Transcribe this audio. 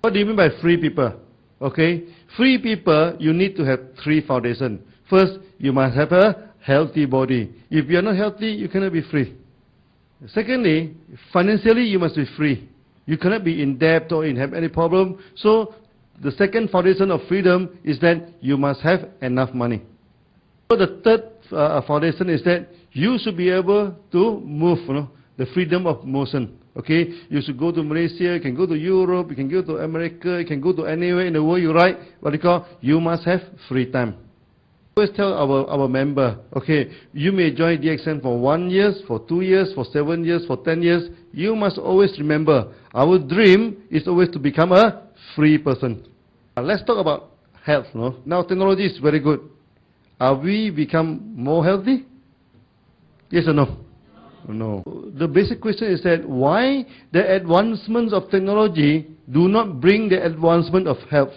What do you mean by free people? Okay, free people, you need to have three foundations. First, you must have a healthy body. If you are not healthy, you cannot be free. Secondly, financially, you must be free. You cannot be in debt or have any problem. So, the second foundation of freedom is that you must have enough money. So, the third foundation is that you should be able to move, the freedom of motion. Okay, you should go to Malaysia, you can go to Europe, you can go to America, you can go to anywhere in the world you like. You must have free time. I always tell our member, okay, you may join DXN for 1 year, for 2 years, for 7 years, for 10 years. You must always remember, our dream is always to become a free person. Let's talk about health. Now technology is very good. Are we become more healthy? Yes or no? No. The basic question is that why the advancements of technology do not bring the advancement of health?